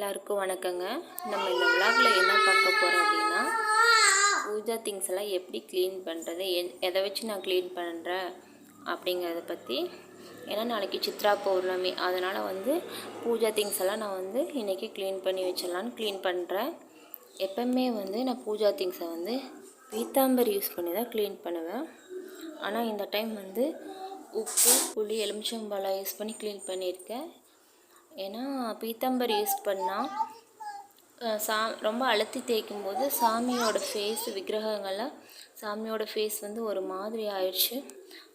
எல்லாருக்கும் வணக்கங்க. நம்ம இந்த விளாக்ல என்ன பார்க்க போகிறோம் அப்படின்னா, பூஜா திங்ஸ் எல்லாம் எப்படி க்ளீன் பண்ணுறது, எதை வச்சு நான் க்ளீன் பண்ணுறேன் அப்படிங்கிறத பற்றி. ஏன்னா நாளைக்கு சித்ரா பௌர்ணமி, அதனால் பூஜா திங்ஸ் எல்லாம் நான் இன்றைக்கி க்ளீன் பண்ணி வச்சிடலான்னு க்ளீன் பண்ணுறேன். எப்போவுமே நான் பூஜா திங்ஸை பீத்தாம்பர் யூஸ் பண்ணி தான் க்ளீன் பண்ணுவேன். ஆனால் இந்த டைம் உப்பு, புளி, எலுமிச்சம்பழம் யூஸ் பண்ணி க்ளீன் பண்ணியிருக்கேன். ஏன்னா பீத்தாம்பர் யூஸ் பண்ணால் ரொம்ப அழுத்தி தேய்க்கும் போது சாமியோட ஃபேஸ், விக்கிரகங்கள்லாம் சாமியோட ஃபேஸ் ஒரு மாதிரி ஆயிடுச்சு.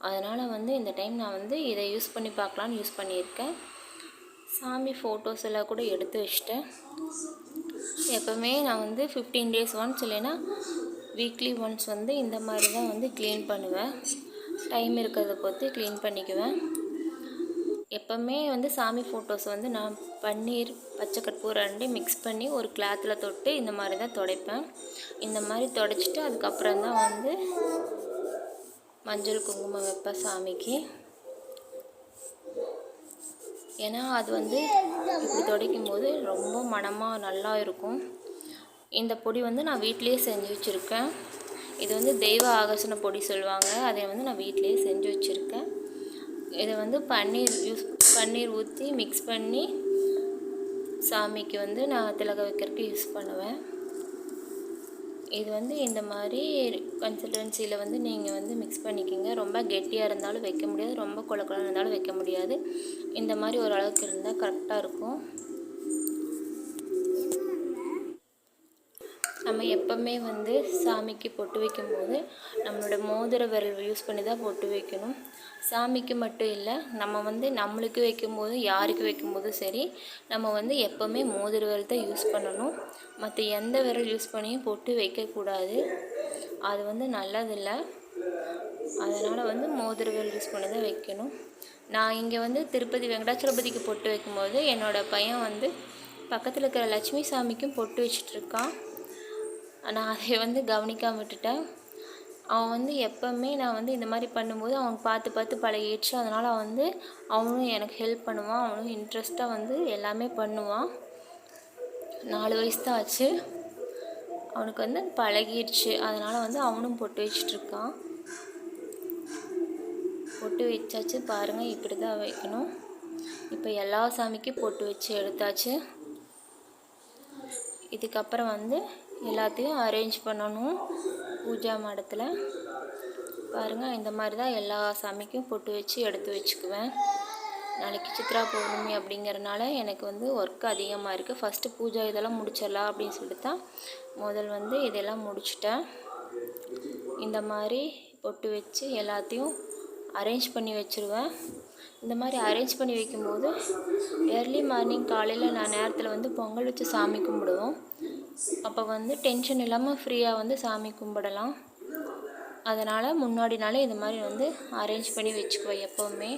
அதனால் இந்த டைம் நான் இதை யூஸ் பண்ணி பார்க்கலான்னு யூஸ் பண்ணியிருக்கேன். சாமி ஃபோட்டோஸ் எல்லாம் கூட எடுத்து வச்சிட்டேன். எப்போவுமே நான் 15 days ஒன்ஸ் இல்லைன்னா வீக்லி ஒன்ஸ் இந்த மாதிரி தான் க்ளீன் பண்ணுவேன். டைம் இருக்கிறத பொறுத்து க்ளீன் பண்ணிக்குவேன். எப்போவுமே சாமி ஃபோட்டோஸ் நான் பன்னீர், பச்சை கற்பூரம் ரெண்டையும் மிக்ஸ் பண்ணி ஒரு கிளாத்தில் தொட்டு இந்த மாதிரி தான் துடைப்பேன். இந்த மாதிரி துடைச்சிட்டு அதுக்கப்புறம் தான் மஞ்சள் குங்குமம் வைப்பேன் சாமிக்கு. ஏன்னா அது இப்படி துடைக்கும் போது ரொம்ப மனமாக நல்லா இருக்கும். இந்த பொடி நான் வீட்டிலேயே செஞ்சு வச்சுருக்கேன். இது தெய்வ ஆகர்ஷண பொடி சொல்லுவாங்க. அதை நான் வீட்டிலேயே செஞ்சு வச்சுருக்கேன். இதை பன்னீர் ஊற்றி மிக்ஸ் பண்ணி சாமிக்கு நான் திலக வைக்கிறதுக்கு யூஸ் பண்ணுவேன். இது இந்த மாதிரி கன்சிஸ்டன்சியில் நீங்கள் மிக்ஸ் பண்ணிக்கிங்க. ரொம்ப கெட்டியாக இருந்தாலும் வைக்க முடியாது, ரொம்ப கொலக்கொலன்னு இருந்தாலும் வைக்க முடியாது. இந்த மாதிரி ஒரு அளவுக்கு இருந்தால் கரெக்டாக இருக்கும். நம்ம எப்போவுமே சாமிக்கு பொட்டு வைக்கும்போது நம்மளோட மோதிர விரல் யூஸ் பண்ணி தான் பொட்டு வைக்கணும். சாமிக்கு மட்டும் இல்லை, நம்ம நம்மளுக்கு வைக்கும்போது, யாருக்கு வைக்கும்போதும் சரி, நம்ம எப்போவுமே மோதிர விரல் தான் யூஸ் பண்ணணும். மற்ற எந்த விரல் யூஸ் பண்ணியும் பொட்டு வைக்கக்கூடாது. அது நல்லதில்லை. அதனால் மோதிர விரல் யூஸ் பண்ணி தான் வைக்கணும். நான் இங்கே திருப்பதி வெங்கடாச்சலபதிக்கு பொட்டு வைக்கும்போது என்னோடய பையன் பக்கத்தில் இருக்கிற லட்சுமி சாமிக்கும் பொட்டு வச்சிட்ருக்கான். நான் அதை கவனிக்காமல் விட்டுட்டேன். அவன் எப்போவுமே நான் இந்த மாதிரி பண்ணும்போது அவன் பார்த்து பார்த்து பழகிடுச்சு. அதனால் அவனும் எனக்கு ஹெல்ப் பண்ணுவான். அவனும் இன்ட்ரெஸ்ட்டாக எல்லாமே பண்ணுவான். 4 வயசு தான் ஆச்சு. அவனுக்கு பழகிடுச்சு. அதனால் அவனும் பொட்டு வச்சிட்ருக்கான். பொட்டு வச்சாச்சு பாருங்கள், இப்படி தான் வைக்கணும். இப்போ எல்லா சாமிக்கும் பொட்டு வச்சு எடுத்தாச்சு. இதுக்கப்புறம் எல்லாத்தையும் அரேஞ்ச் பண்ணணும் பூஜா மாடத்தில். பாருங்கள், இந்த மாதிரி தான் எல்லா சாமிக்கும் பொட்டு வச்சு எடுத்து வச்சுக்குவேன். நாளைக்கு சித்ரா பௌர்ணமி அப்படிங்கிறனால எனக்கு ஒர்க் அதிகமாக இருக்குது. ஃபஸ்ட்டு பூஜா இதெல்லாம் முடிச்சிடலாம் அப்படின்னு சொல்லிட்டு தான் முதல் இதெல்லாம் முடிச்சிட்டேன். இந்த மாதிரி பொட்டு வச்சு எல்லாத்தையும் அரேஞ்ச் பண்ணி வச்சுருவேன். இந்த மாதிரி அரேஞ்ச் பண்ணி வைக்கும்போது ஏர்லி மார்னிங் காலையில் நான் நேரத்தில் பொங்கல் வச்சு சாமி கும்பிடுவோம். அப்போ டென்ஷன் இல்லாமல் ஃப்ரீயாக சாமி கும்பிடலாம். அதனால் முன்னாடி நாளே இது மாதிரி அரேஞ்ச் பண்ணி வச்சுக்குவேன் எப்போவுமே.